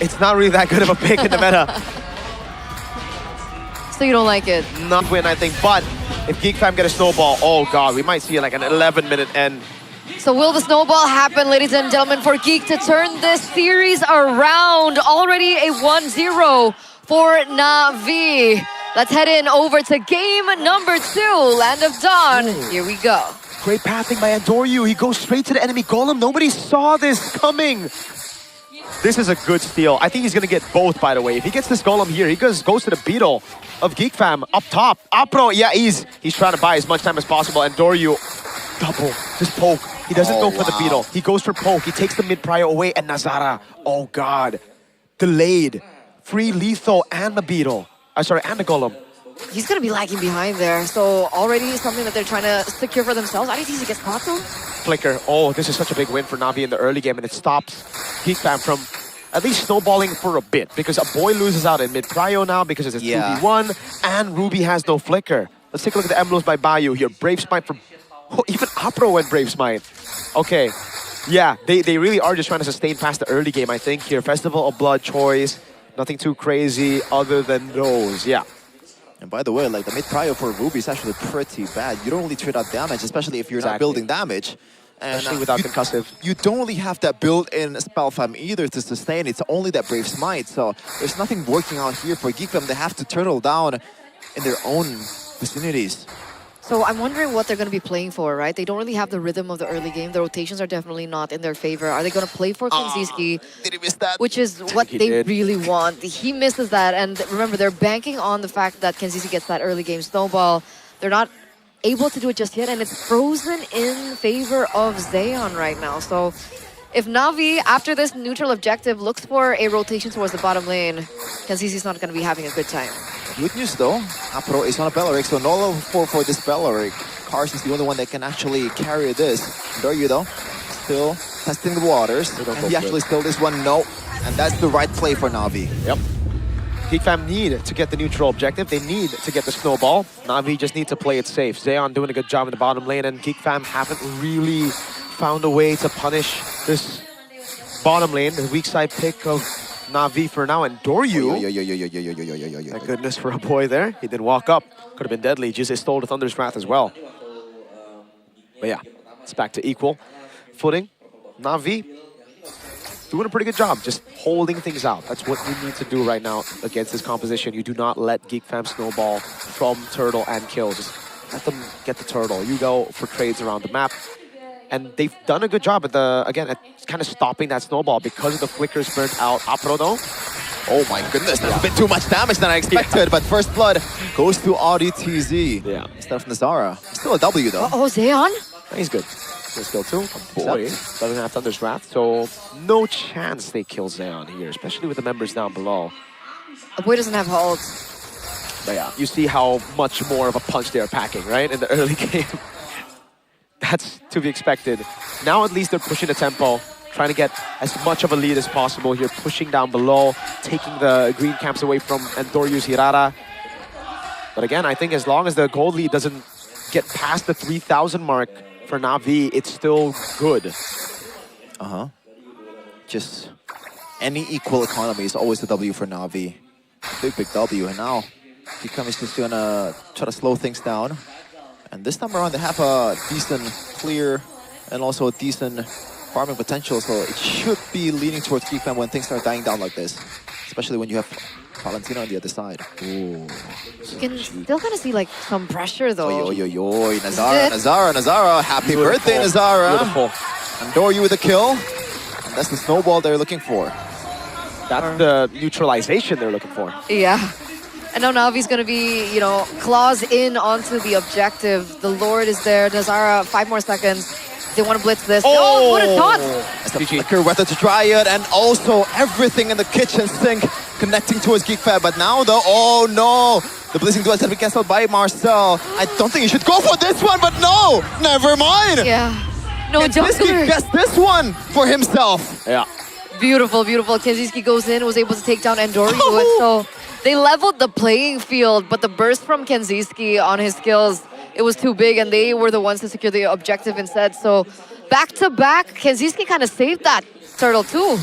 It's not really that good of a pick in the meta. So you don't like it? Not win, I think, but if Geek Fam get a snowball, oh god, we might see like an 11-minute end. So will the snowball happen, ladies and gentlemen, for Geek to turn this series around? Already a 1-0 for Navi. Let's head in over to game number 2, Land of Dawn. Here we go. Great pathing by Andoryu. He goes straight to the enemy golem. Nobody saw this coming. This is a good steal. I think he's going to get both, by the way. If he gets this golem here, he goes to the beetle of Geek Fam up top. Apro, yeah, he's trying to buy as much time as possible. Andoryu, double, just poke. He doesn't go for the beetle. He goes for poke. He takes the mid prio away, and Nazara, oh god, delayed. Free lethal and the beetle. Sorry, and the golem. He's going to be lagging behind there. So already something that they're trying to secure for themselves. I don't think he gets caught though. Flicker. Oh, this is such a big win for Navi in the early game, and it stops Geek Fam from at least snowballing for a bit, because a boy loses out in mid prio now because it's a 2v1, and Ruby has no flicker. Let's take a look at the emblems by Bayou here. Brave Smite for... Oh, even Apro went Brave Smite. Okay. Yeah, they really are just trying to sustain past the early game, I think, here. Festival of Blood choice. Nothing too crazy other than those. Yeah. And by the way, like the mid prio for Ruby is actually pretty bad. You don't really trade out damage, especially if you're not building damage. And especially without concussive. You don't really have that built-in spell fam either to sustain. It's only that Brave Smite. So there's nothing working out here for Geek Fam. They have to turtle down in their own vicinities. So I'm wondering what they're going to be playing for, right? They don't really have the rhythm of the early game. The rotations are definitely not in their favor. Are they going to play for Kinziski? Did he miss that? Which is what they really want. He misses that. And remember, they're banking on the fact that Kinziski gets that early game snowball. They're not able to do it just yet. And it's frozen in favor of Zeon right now. So if Navi, after this neutral objective, looks for a rotation towards the bottom lane, Kinziski's not going to be having a good time. Good news though, Apro is on a Belleric, so no level 4 for this Belleric. Carson's the only one that can actually carry this. Doryu though, still testing the waters, and he actually stole this one, no. And that's the right play for Navi. Yep. Geek Fam need to get the neutral objective. They need to get the snowball. Navi just need to play it safe. Zeon doing a good job in the bottom lane, and Geek Fam haven't really found a way to punish this bottom lane. The weak side pick of Navi for now, and Doryu. Thank goodness for a boy there. He didn't walk up. Could have been deadly. Jise stole the Thunder's Wrath as well. But yeah, it's back to equal footing. Navi doing a pretty good job, just holding things out. That's what you need to do right now against this composition. You do not let Geek Fam snowball from turtle and kill. Just let them get the turtle. You go for trades around the map. And they've done a good job at at kind of stopping that snowball because of the flickers burnt out. Apro though. Oh my goodness, that's a bit too much damage than I expected, but first blood goes to RDTZ. Yeah. Instead of Nazara. Still a W though. Oh, Zeon? He's good. Good skill too. Boy doesn't have Thunder's Wrath, so no chance they kill Zeon here, especially with the members down below. A boy doesn't have ult. But yeah, you see how much more of a punch they're packing, right? In the early game. That's to be expected. Now at least they're pushing the tempo, trying to get as much of a lead as possible here, pushing down below, taking the green camps away from Andoryu's Hirara. But again, I think as long as the gold lead doesn't get past the 3,000 mark for Navi, it's still good. Just any equal economy is always a W for Navi. Big W, and now Geek is just gonna try to slow things down. And this time around, they have a decent clear and also a decent farming potential, so it should be leaning towards Geek when things start dying down like this. Especially when you have Valentino on the other side. Ooh. You can still kind of see like some pressure though. Nazara. Happy birthday, Nazara. Beautiful. Andoryu with a kill. And that's the snowball they're looking for. That's the neutralization they're looking for. Yeah. And now Navi's going to be, claws in onto the objective. The Lord is there. Nazara, 5 more seconds. They want to blitz this. Oh, what a taunt! That's the flicker weather to Triad, and also everything in the kitchen sink connecting towards Geek Fam. But now though, oh no! The Blizzing Duel has been cancelled by Marcel. I don't think you should go for this one, but no! Never mind! Yeah. No, Kinziski gets this one for himself. Yeah. Beautiful, beautiful. Kinziski goes in, was able to take down Andoryu. So they leveled the playing field, but the burst from Kinziski on his skills, it was too big, and they were the ones to secure the objective instead. So back to back, Kinziski kind of saved that turtle too.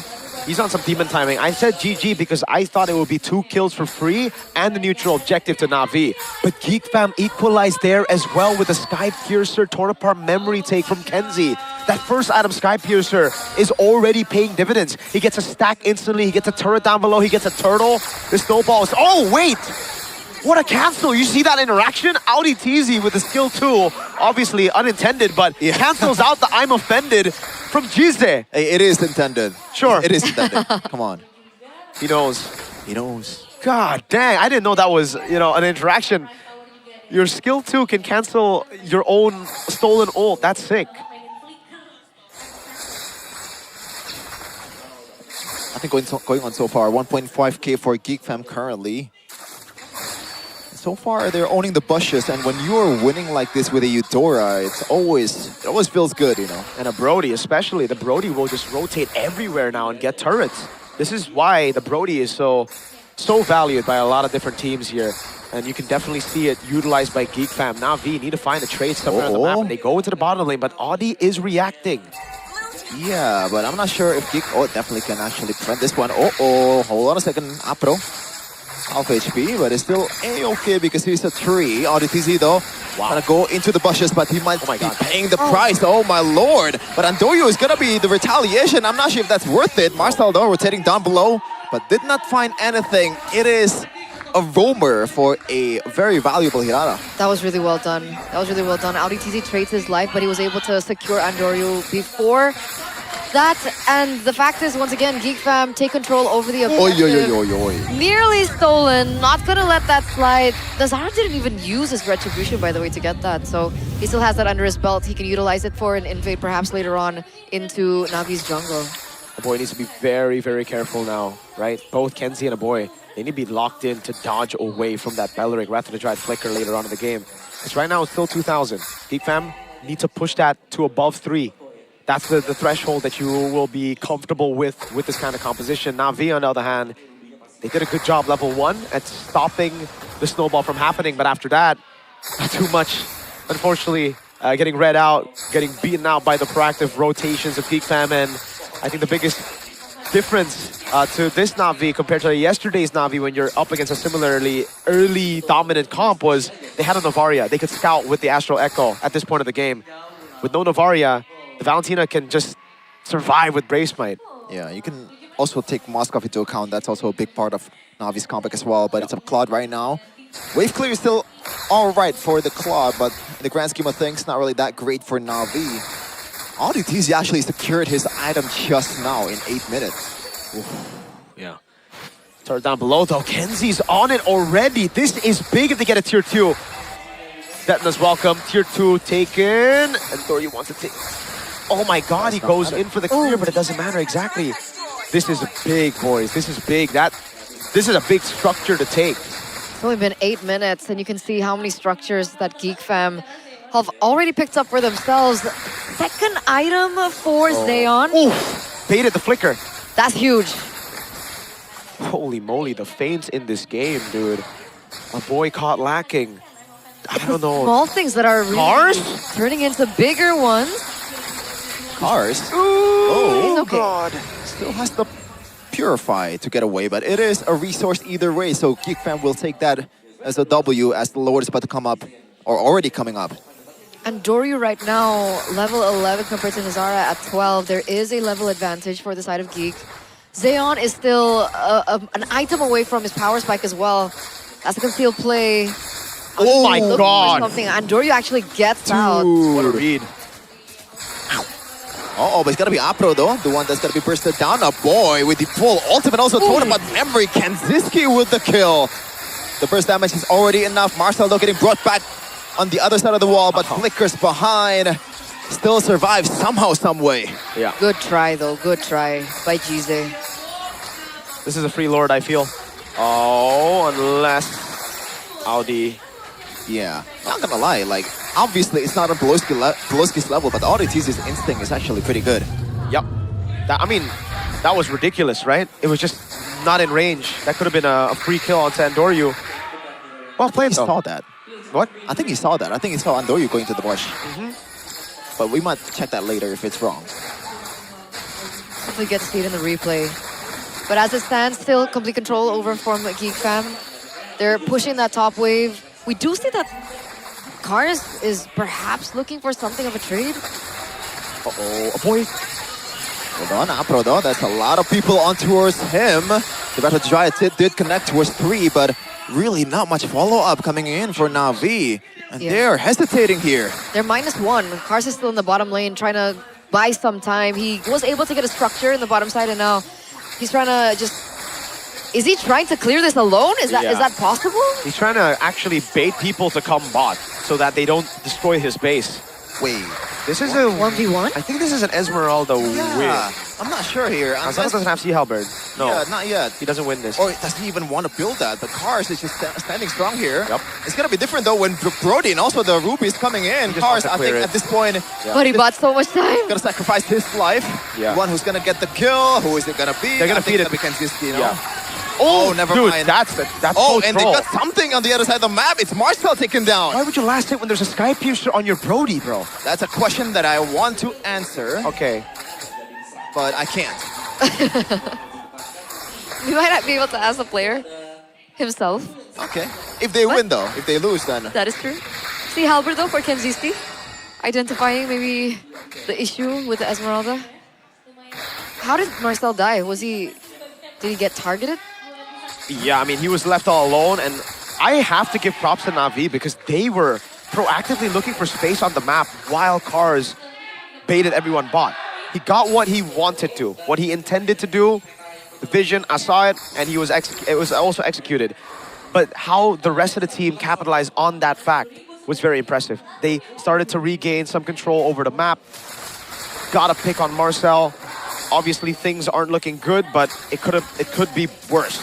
He's on some demon timing. I said GG because I thought it would be 2 kills for free and the neutral objective to Navi. But Geek Fam equalized there as well with a Sky Piercer torn apart memory take from Kenzie. That first item, Sky Piercer, is already paying dividends. He gets a stack instantly, he gets a turret down below, he gets a turtle. The snowball is... Oh, wait! What a cancel! You see that interaction? Audi TZ with the skill 2. Obviously unintended, but cancels out the I'm offended from Gize. It is intended. Sure. It is intended. Come on. He knows. He knows. God dang, I didn't know that was, you know, an interaction. Your skill 2 can cancel your own stolen ult. That's sick. I think going on so far, 1.5k for Geek Fam currently. So far, they're owning the bushes, and when you're winning like this with a Eudora, it always feels good, you know. And a Brody, especially. The Brody will just rotate everywhere now and get turrets. This is why the Brody is so valued by a lot of different teams here. And you can definitely see it utilized by Geek Fam. Navi need to find a trade somewhere on the map, and they go into the bottom lane, but Audi is reacting. Yeah, but I'm not sure if Geek... Oh, definitely can actually prevent this one. Hold on a second. Apro. Half HP, but it's still A-okay because he's a tree. RTZ though, gonna go into the bushes, but he might be paying the price. Oh my lord! But Andoyo is gonna be the retaliation. I'm not sure if that's worth it. Marcel though, rotating down below, but did not find anything. It is a roamer for a very valuable Hirara. That was really well done. That was really well done. Audi TZ trades his life, but he was able to secure Andorio before that. And the fact is, once again, Geek Fam take control over the objective. Nearly stolen. Not gonna let that slide. The Zara didn't even use his retribution, by the way, to get that. So he still has that under his belt. He can utilize it for an invade, perhaps later on into Navi's jungle. The boy needs to be very, very careful now, right? Both Kenzie and a boy, they need to be locked in to dodge away from that Bellering rather than try to flicker later on in the game. Because right now it's still 2,000. Geek Fam need to push that to above 3. That's the threshold that you will be comfortable with this kind of composition. Navi, on the other hand, they did a good job level 1 at stopping the snowball from happening, but after that, not too much. Unfortunately, getting read out, getting beaten out by the proactive rotations of Geek Fam, and I think the biggest difference to this Navi compared to yesterday's Navi when you're up against a similarly early dominant comp was they had a Novaria. They could scout with the Astral Echo at this point of the game. With no Novaria, the Valentina can just survive with Brave Smite. Yeah, you can also take Moskov into account. That's also a big part of Navi's comeback as well, but it's a Claude right now. Wave clear is still all right for the Claude, but in the grand scheme of things, not really that great for Navi. Audi TZ actually secured his item just now in 8 minutes. Oof. Yeah. Turret down below though. Kenzie's on it already. This is big if they get a tier 2. Detna's welcome. Tier 2 taken. And Thoryu wants to take... Oh my god, he goes in for the clear, but it doesn't matter exactly. This is big, boys. This is big. This is a big structure to take. It's only been 8 minutes, and you can see how many structures that Geek Fam have already picked up for themselves. Second item for Zeon. Oof. Baited the flicker. That's huge. Holy moly, the fames in this game, dude. A boy caught lacking. I don't know. Small things that are really turning into bigger ones. Cars? Oh, okay. God. Still has the Purify to get away, but it is a resource either way, so Geek Fam will take that as a W as the Lord is about to come up, or already coming up. And Doryu right now, level 11 compared to Nazara at 12. There is a level advantage for the side of Geek. Zeon is still an item away from his power spike as well. That's a concealed play. Oh my god! And Doryu actually gets out. What a read. Uh-oh, but it's gonna be Apro though, the one that's gonna be bursted down. A boy with the full ultimate, also totem, but memory, Kanziski with the kill. The burst damage is already enough. Marcel though getting brought back on the other side of the wall, but flickers behind. Still survives somehow, some way. Yeah. Good try though, good try by Gize. This is a free Lord, I feel. Oh, unless Audi. Yeah, not gonna lie, like, obviously it's not on Poloski's level, but Audi TZ's instinct is actually pretty good. Yep. I mean, that was ridiculous, right? It was just not in range. That could have been a free kill on Andoryu. Well played though. He saw that. What? I think he saw that. I think he saw Andoryu going to the bush. But we might check that later if it's wrong. Hopefully get to see it in the replay. But as it stands, still complete control over from Geek Fam. They're pushing that top wave. We do see that Cars is perhaps looking for something of a trade. Uh-oh, a boy. Hold on, Apro though, that's a lot of people on towards him. The battle giant did connect towards 3, but really not much follow-up coming in for Navi. And they're hesitating here. They're -1. Cars is still in the bottom lane trying to buy some time. He was able to get a structure in the bottom side and now he's trying to just... Is he trying to clear this alone? Is that possible? He's trying to actually bait people to come bot so that they don't destroy his base. Wait. This is a 1v1? I think this is an Esmeralda win. I'm not sure here. Azara doesn't have Sea Halberd. No, Yeah, not yet. he doesn't win this. Or does he even want to build that? The Cars is just standing strong here. Yep. It's going to be different though when Brody and also the Ruby is coming in. just Cars, wants to I think clear it. at this point, But he bought so much time. going to sacrifice his life. Yeah. One who's going to get the kill. Who is it going to be? They're gonna feed it. We can just, you know. Yeah. Oh, never Dude, mind. that's Oh, so and they troll. got something on the other side of the map. It's Marcel taken down. Why would you last hit when there's a Sky Piercer on your Brody, bro? That's a question that I want to answer, Okay. but I can't. We might not be able to ask the player himself. Okay. If they win though, if they lose then. That is true. See Halberd though for Kenzisti. Identifying maybe the issue with the Esmeralda. How did Marcel die? Did he get targeted? Yeah, I mean, he was left all alone, and I have to give props to Navi because they were proactively looking for space on the map while Cars baited everyone bot. He got what he wanted to, what he intended to do, the vision, I saw it, and it was also executed. But how the rest of the team capitalized on that fact was very impressive. They started to regain some control over the map, got a pick on Marcel. Obviously, things aren't looking good, but it could be worse.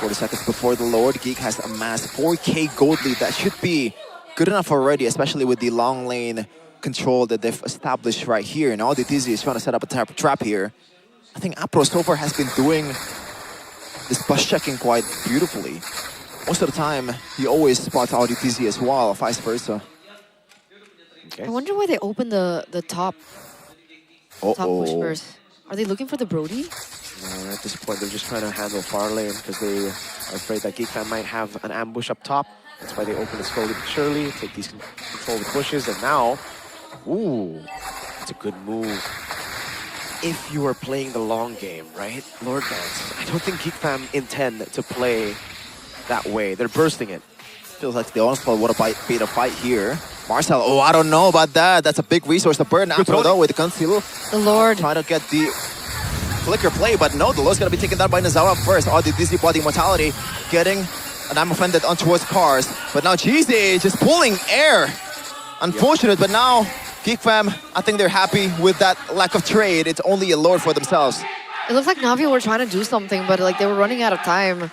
40 seconds before the Lord, Geek has amassed 4K gold lead. That should be good enough already, especially with the long lane control that they've established right here. And all DTZ is trying to set up a trap here. I think Apro so far has been doing this bus checking quite beautifully. Most of the time, he always spots all DTZ as well, vice versa. Okay. I wonder why they opened the top push first. Are they looking for the Brody? At this point, they're just trying to handle far lane because they are afraid that Geek Fan might have an ambush up top. That's why they open it slowly but surely, take these control the bushes, and now, ooh, it's a good move. If you are playing the long game, right, Lord Dance, I don't think Geek Fam intend to play that way. They're bursting it. Feels like the Onslaught would have beat a fight here. Marcel, oh, I don't know about that. That's a big resource to burn. Apro though with the conceal. The Lord. Trying to get the flicker play, but no, the Lord's gonna be taken down by Nazawa first. Oh, the Dizzy body mortality getting, and I'm offended on towards Cars. But now GZ just pulling air. Unfortunate, but now Geek Fam, I think they're happy with that lack of trade. It's only a Lord for themselves. It looks like Navi were trying to do something, but like they were running out of time.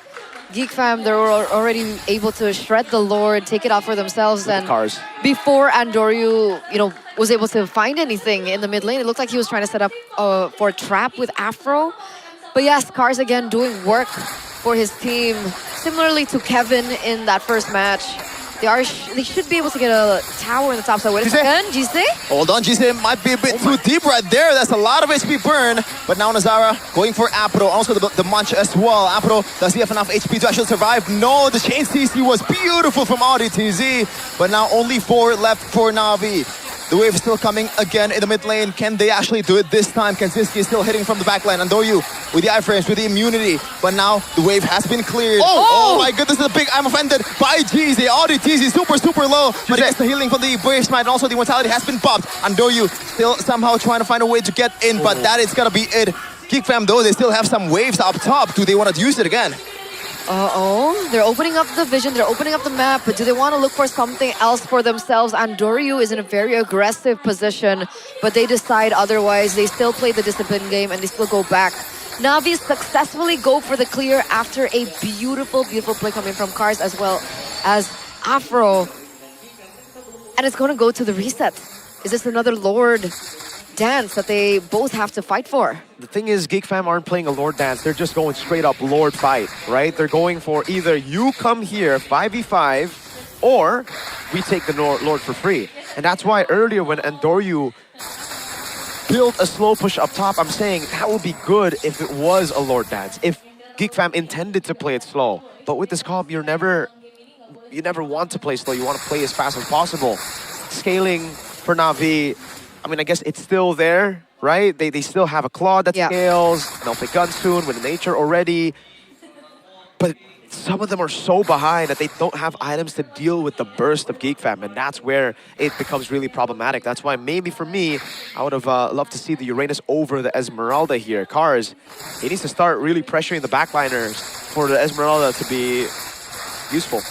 Geek Fam, they were already able to shred the Lord, take it out for themselves, and Cars. before Andoryu, was able to find anything in the mid lane, it looked like he was trying to set up for a trap with Afro. But yes, Cars again doing work for his team, similarly to Kevin in that first match. They should be able to get a tower in the top side. Wait a second, GC? Hold on, GC might be a bit too deep right there. That's a lot of HP burn. But now Nazara going for Apro, also the Munch as well. Apro, does he have enough HP to actually survive? No, the chain CC was beautiful from RDTZ. But now only 4 left for Navi. The wave is still coming again in the mid lane. Can they actually do it this time? Kenziski is still hitting from the back line. Andoryu with the iframes, with the immunity. But now the wave has been cleared. Oh my goodness, the big I'm offended by GZ. RDTZ super low. But he gets the healing from the Brave Smite. And also the mortality has been popped. Andoryu still somehow trying to find a way to get in. But that is gonna be it. Geek Fam though, they still have some waves up top. Do they want to use it again? They're opening up the vision, they're opening up the map, but do they want to look for something else for themselves? Andoryu is in a very aggressive position, but they decide otherwise. They still play the discipline game and they still go back. Navi successfully go for the clear after a beautiful play coming from Cars as well as Afro. And it's going to go to the reset. Is this another Lord dance that they both have to fight for? The thing is, Geek Fam aren't playing a Lord dance. They're just going straight up Lord fight, right? They're going for either you come here 5v5 or we take the Lord for free. And that's why earlier when Andoryu built a slow push up top. I'm saying that would be good if it was a Lord Dance, if Geek Fam intended to play it slow. But with this comp, you never want to play slow. You want to play as fast as possible. Scaling for Navi, I mean, I guess it's still there, right? They still have a Claude that scales, and they'll play gun soon with the nature already. But some of them are so behind that they don't have items to deal with the burst of Geek Fam, and that's where it becomes really problematic. That's why maybe for me, I would have loved to see the Uranus over the Esmeralda here. Cars, he needs to start really pressuring the backliners for the Esmeralda to be useful.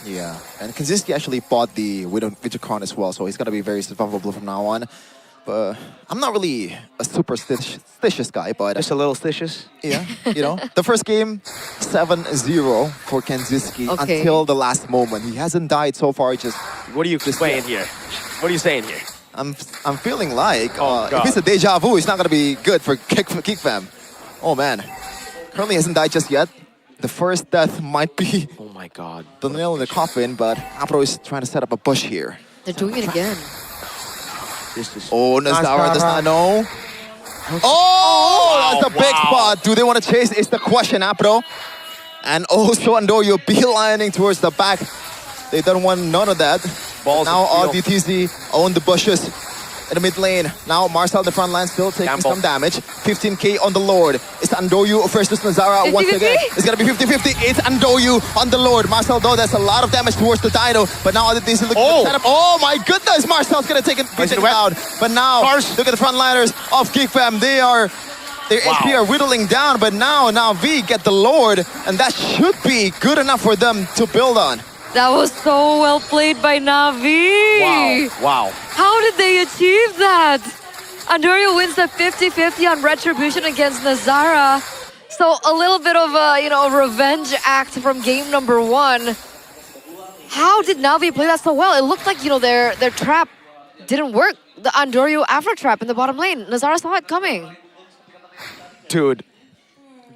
Yeah, and Kaczynski actually bought the Vidicon as well, so he's going to be very survivable from now on. But I'm not really a superstitious guy, but... Just a little stitious? Yeah, you know. The first game, 7-0 for Kaczynski until the last moment. He hasn't died so far, just... What are you saying here? What are you saying here? I'm feeling like if it's a deja vu, it's not going to be good for Geek Fam. Oh, man. Currently hasn't died just yet. The first death might be... Oh, my God. The nail in the coffin, but Apro is trying to set up a bush here. They're doing it again. Oh, Nazara does not know. Oh, that's the big spot. Do they want to chase? Is the question, Apro. And also Andoyo beelining towards the back. They don't want none of that. Balls now DTZ own the bushes in the mid lane. Now Marcel in the front line still taking some damage. 15k on the Lord. It's Andoyu versus Nazara 50, once again. It's gonna be 50-50. It's Andoyu on the Lord. Marcel though, that's a lot of damage towards the Dino. But now DTZ looking to set up. Oh my goodness, Marcel's gonna take it down. But now look at the frontliners of Geek Fam. Their HP are whittling down, but now V get the Lord, and that should be good enough for them to build on. That was so well played by Navi. Wow. How did they achieve that? Andorio wins the 50-50 on Retribution against Nazara. So a little bit of a revenge act from game number 1. How did Navi play that so well? It looked like their trap didn't work. The Andorio Afro trap in the bottom lane. Nazara saw it coming. Dude,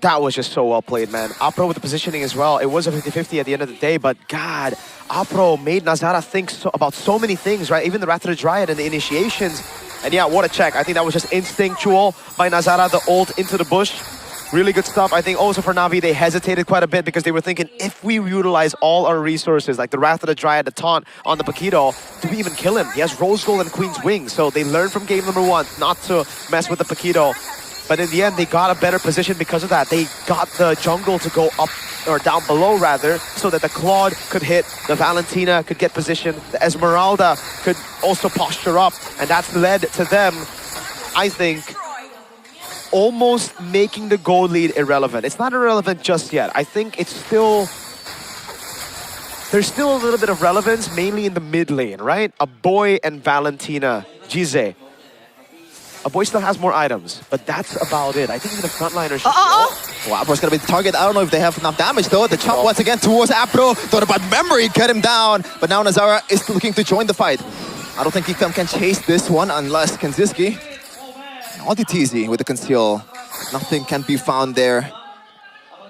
that was just so well played, man. Apro with the positioning as well. It was a 50-50 at the end of the day, but God, Apro made Nazara think about so many things, right? Even the Wrath of the Dryad and the initiations. And yeah, what a check. I think that was just instinctual by Nazara, the ult into the bush. Really good stuff. I think also for Navi, they hesitated quite a bit because they were thinking, if we utilize all our resources, like the Wrath of the Dryad, the taunt on the Paquito, do we even kill him? He has Rose Gold and Queen's Wings, so they learned from game number 1 not to mess with the Paquito. But in the end, they got a better position because of that. They got the jungle to go up, or down below rather, so that the Claude could hit, the Valentina could get position, the Esmeralda could also posture up, and that's led to them, I think, almost making the goal lead irrelevant. It's not irrelevant just yet. I think it's still... There's still a little bit of relevance, mainly in the mid lane, right? A boy and Valentina, Gize. A boy still has more items, but that's about it. I think even the frontliners should... Well, Apro's gonna be the target. I don't know if they have enough damage though. The chop once again towards Apro. Thought about memory, cut him down. But now Nazara is looking to join the fight. I don't think Geek Fam can chase this one unless Kaczynski. DTZ with the conceal. Nothing can be found there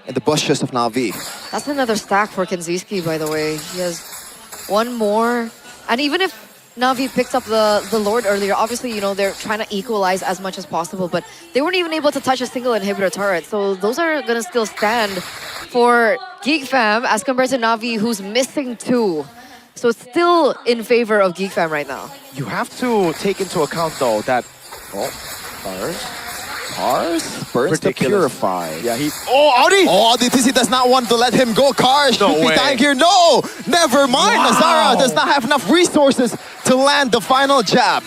in the bushes of Navi. That's another stack for Kaczynski, by the way. He has one more. And even if Navi picked up the Lord earlier, obviously, they're trying to equalize as much as possible, but they weren't even able to touch a single inhibitor turret. So those are going to still stand for Geek Fam as compared to Navi, who's missing 2. So it's still in favor of Geek Fam right now. You have to take into account, though, that... Cars burns the Purified. Yeah, Audi! DTZ does not want to let him go. Cars No should be way. dying here. No! Never mind. Nazara does not have enough resources to land the final jab.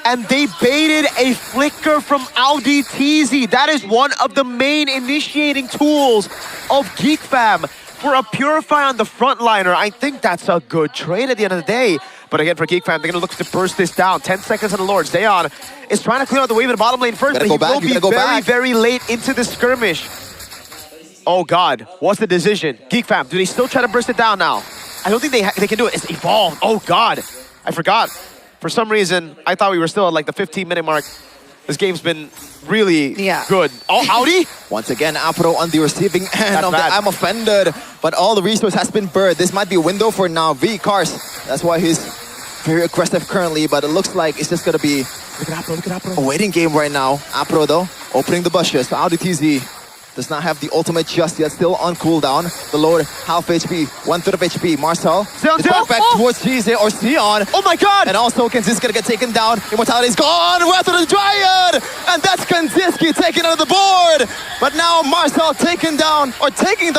And they baited a flicker from Audi TZ. That is one of the main initiating tools of Geek Fam. For a Purify on the frontliner, I think that's a good trade at the end of the day. But again, for Geek Fam, they're going to look to burst this down. 10 seconds on the Lord. Zeon is trying to clear out the wave in the bottom lane first, but he will be very, very late into the skirmish. Oh, God. What's the decision? Geek Fam, do they still try to burst it down now? I don't think they can do it. It's evolved. Oh, God. I forgot. For some reason, I thought we were still at like the 15-minute mark. This game's been really good. Oh, Audi! Once again, Apro on the receiving end of the I'm offended, but all the resource has been burned. This might be a window for Navi. Cars. That's why he's very aggressive currently, but it looks like it's just going to be Look at Apro, look at Apro. A waiting game right now. Apro though, opening the bushes. So Audi TZ does not have the ultimate just yet, still on cooldown. The Lord, half HP, 1/3 of HP. Marcel, Sion, is Sion. back towards GZ or Sion. Oh my god! And also, Kanziski gonna get taken down. Immortality's gone. Wrath of the Dryad! And that's Kanziski taken out of the board. But now Marcel taking down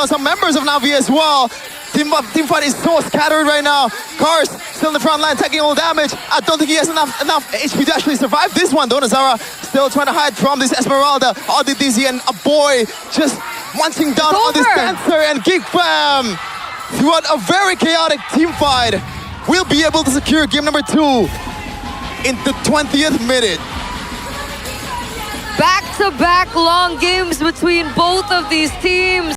some members of Navi as well. Team fight is so scattered right now. Cars still in the front line, taking all damage. I don't think he has enough HP to actually survive this one. Donazara still trying to hide from this Esmeralda. Audi DZ and a boy just munching down on this dancer. And Geek Fam, throughout a very chaotic team fight, will be able to secure game number 2 in the 20th minute. Back-to-back long games between both of these teams.